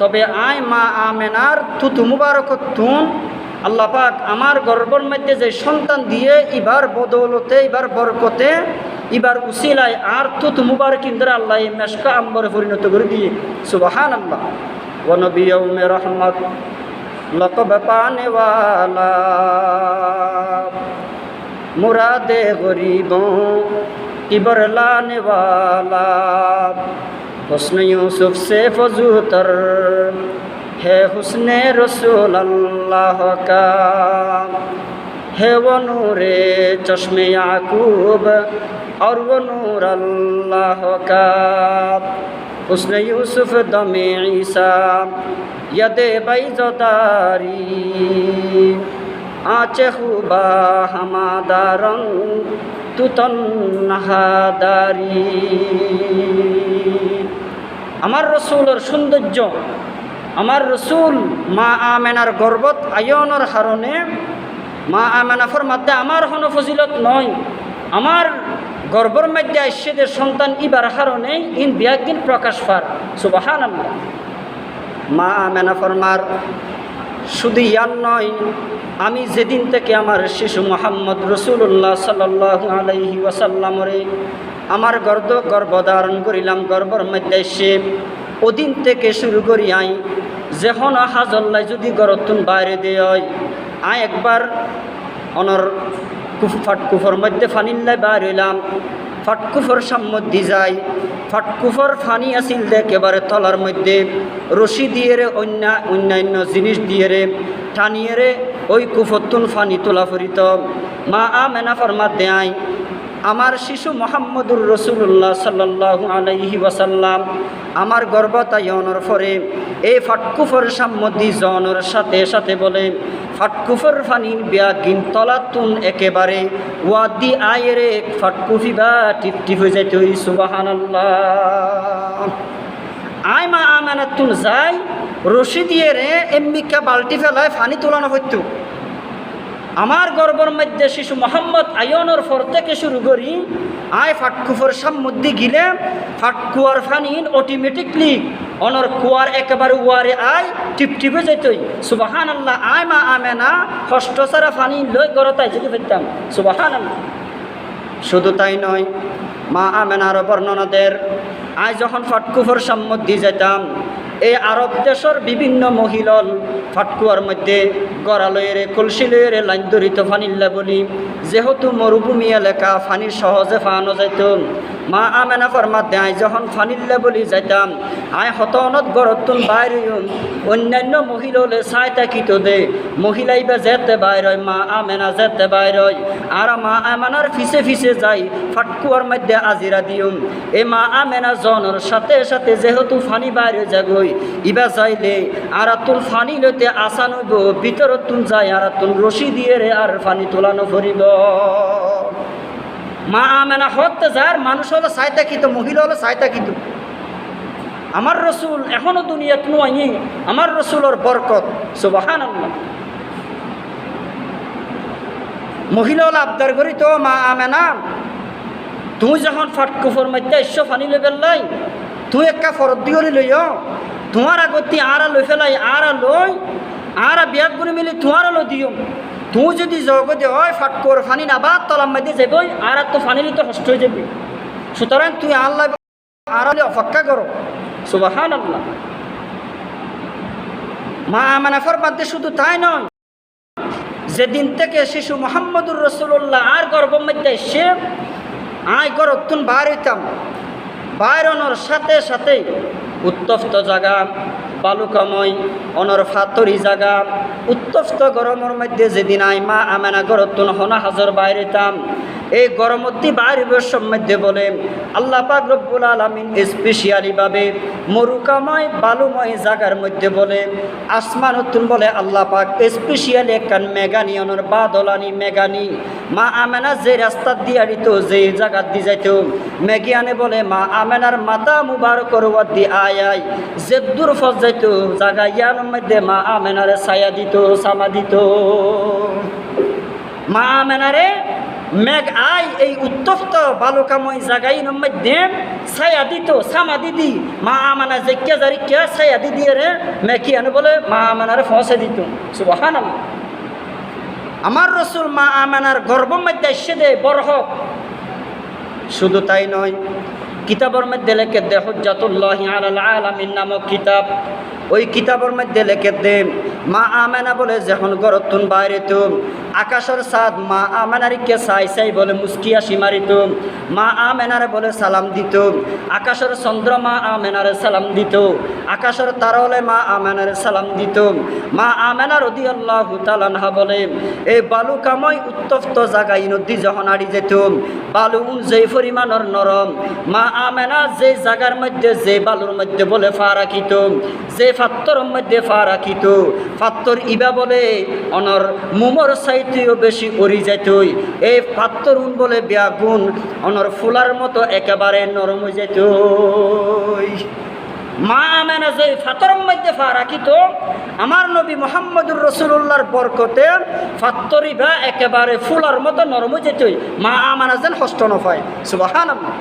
তবে আয় মা আমেনার তুতু মুবারক তুন আল্লাহ পাক আমার গর্ভের মধ্যে যে সন্তান দিয়ে এবার বদৌলতে এবার বরকতে এবার উসিলায় আর তুতু মুবারক ইন্দ্রা আল্লাহ মেশকা আম্বরে পরিণত করে দিয়ে সুবহানাল্লাহ। ওয়া নবী ইয়াউমে রহমত লকব পানে ওয়ালা মুরাদে গরিবों की बरलाने वाला हुस्न यूसुफ से फजूतर है हुस्न रसूल अल्लाह का है वो नूरे चश्मे याकूब और वो नूर अल्लाह का हुस्न यूसुफ दमे ईसा यदे बैज़दारी आचे खुबा हमादारंग तू तन्हादारी। আমার রসুলের সৌন্দর্য আমার রসুল মা আমেনার গর্বত আয়নের কারণে মা আমেনা ফরমাতে আমার কোনো ফজিলত নয়, আমার গর্বর মধ্যে আইসেদের সন্তান ইবার কারণে ইন বিয়াগিন প্রকাশ পার সুবহানাল্লাহ। মা আমেনা ফরমার শুধু ইয়ান নয়, আমি যেদিন থেকে আমার শিশু মোহাম্মদ রসুল্লাহ সাল্লাল্লাহু আলাইহি ওয়াসাল্লামরে আমার গর্ভধারণ করিলাম গর্ভর মধ্যে এসে ওদিন থেকে শুরু করি আই যখন হাজল্লাই যদি গরতুন বাইরে দিয়ে হয় আই একবার অনর ফাটকুফর মধ্যে ফানিল্লাই বাইর হইলাম, ফাটকুফর সাম্মধ্যে যাই, ফাটকুফর ফানি আসিল দে একেবারে তলার মধ্যে রশি দিয়ে রে অন্যান্য জিনিস দিয়ে রে টানিয়ে রে ওই কুফতুন ফানি তোলা ফরিত। মা আমেনা ফরমাত দেয় আমার শিশু মোহাম্মদুর রসুল্লাহ সাল্লাল্লাহু আলাইহি ওয়াসাল্লাম আমার গর্ভতায়নের পরে এই ফাটকুফর সাম্মধ্যে জনের সাথে সাথে বলে ফাটকুফর ফানির বিয়াগিন তলাতুন একেবারে ওয়াদি আয়েরে ফাটকুফি বা টিপটিপ হয়ে যাইতে ওই সুবহানাল্লাহ। আয় মা আমানাতুন যাই রশি দিয়ে রে এমবিকা বালতি ফেলায় ফানি তোলানো হইতো। আমার গর্ভের মধ্যে শিশু মোহাম্মদ আয়নের পর থেকে শুরু করি আয় ফাটকুফর সাম্মধ্যে গিলে ফাটকুয়ার ফানিন অটোমেটিকলি অনর কুয়ার একেবারে ওয়ারে আয় টিপটিপে যেতই সুবহানাল্লাহ। আয় মা আমেনা কষ্ট সারা ফানি লই গরতাই যেতে ফেলতাম সুবহানাল্লাহ। শুধু তাই নয়, মা আমেনার বর্ণনাদের আয় যখন ফাটকুফর সাম্মধ্যে যেতাম এই আরব দেশের বিভিন্ন মহিলাল ফাটকুয়ার মধ্যে গড়ালয়েরে কলসি লয়েরে লাইন ধরিত ফানিল্লা বলি যেহেতু মরুভূমি এলাকা ফানির সহজে ফানো যাইত। মা আমেনা ফরমাত দেয় যখন ফানিল্লা বলি যাইতাম আয় হতনত গড়তুন বাইর অন্যান্য মহিলালে চাই তাকিত দে মহিলাই বা যেতে বাইর হয় মা আমেনা যেতে বাইর হয় আর মা আমেনার ফিসে ফিসে যাই ফাটকুয়ার মধ্যে আজিরা দিউম। এ মা আমেনা জনের সাথে সাথে যেহেতু ফানি বাইর যাগই ইবা যাইলে আর তুল ফানি লইতে আসান হইব ভিতরতুন যাই আর তুল রশি দিয়ে রে আর ফানি তোলানো ফরিব। মা আমেনা হতে যার মানুষ হলো চাইতা কিত মহিলা হলো চাইতা কিত। আমার রসুল এখনো দুনিয়াত নয়, আমার রসুলের বরকত সুবহানাল্লাহ। মহিলা হলো আবদার করি তো মা আমেনা তুই যখন ফাটকুফর মধ্যে ঈশ্বর ফানি লই পেলাই তুই একটা ফরত দিয়ে লইও তোমার আগতি আর লই ফেলাই আর লই আর বিয়াগ করে মিলি তোমার লো দিও। তুই যদি জগতে হয় ফাটকুয়ার ফানি নাবা তলার মধ্যে যাবই আর তো ফানি তো নষ্ট হয়ে যাবি। সুতরাং তুই আল্লাহ আর অপেক্ষা করো সুবহানাল্লাহ। মা আমেনা ফরমাতে শুধু তাই নয়, যেদিন থেকে শিশু মোহাম্মদুর রসুল্লাহ আর গর্ভের মধ্যে এসে আয় গরতুন বাইর হইতাম বাইরনোর সাথে সাথে উত্তপ্ত জায়গা বালুকাময় অনর ফাতরি জায়গা উত্তপ্ত গরমের মধ্যে যেদিন আই মা আমেনা গরতুন হনা হাজর বাইর হইতাম এই গরমতি বাইরের মধ্যে বলে আল্লাহ পাক রব্বুল আলামিন স্পেশালি ভাবে মরুকাময় বালুময় জায়গার মধ্যে বলে আসমানতুন বলে আল্লাহ পাক স্পেশালি একখান মেগানি অনর বাদলানি মেগানি মা আমেনা যে রাস্তা দিয়া দিত যে জায়গা দিয়ে যাইত মেগিয়ানে বলে মা আমেনার মাথা মুবারকর ওয়াদি আয় যে দূর ফজ যাইত জায়গা ইয়ার মধ্যে মা আমেনারে ছায়া দিত সামা দিত। মা আমেনারে মেঘ আই এই উত্তপ্ত বালুকাময় জায়গায় মধ্যে ছায়া দিত সামা দিদি মা আমানা জেকে জারিকে ছায়া দিদি রে মেকি আনে বলে মা আমানারে ফসে দিত সুবহানাল্লাহ। আমার রসুল মা আমানার গর্ভ মধ্যে এসে দেয় বরহ। শুধু তাই নয়, কিতাবের মধ্যে লেখে দে হুজ্জাতুল্লাহি আলাল আলামিন নামক কিতাব, ওই কিতাবের মধ্যে লেখে দে মা আমেনা বলে যখন গরতুন বাইরে তো আকাশের সাদ মা আমেনারিকে চাই চাই বলে মুস্কিয়া সীমারিত, মা আমেনারে বলে সালাম দিত, আকাশের চন্দ্র মা আমেনারে সালাম দিত, আকাশের তারলে মা আমেনারে সালাম দিত। মা আমেনা রাদিয়াল্লাহু তাআলা আনহা বলে এই বালুকাময় উত্তপ্ত জায়গায় নদী যখন আড়ি যেত, বালু যেই পরিমাণের নরম, মা আমেনা যে জায়গার মধ্যে যে বালুর মধ্যে বলে ফা রাখিত, যে ফাত্তরের মধ্যে ফা রাখিত, ফাত্তর ইবা বলে অনর মুমর চাইতেও বেশি উড়ি যাইতই, এই ফাত্তর উন বলে ব্যাগুন অনর ফুলার মতো একেবারে নরম হয়ে যেত। মা আমেনা যে ফাতরের মধ্যে ফা রাখিত, আমার নবী মুহাম্মদুর রাসূলুল্লাহর বরকতে ফাত্তরিবা একেবারে ফুলার মতো নরম হয়ে যেতই, মা আমেনা যেন কষ্ট না পায়। সুবহানাল্লাহ।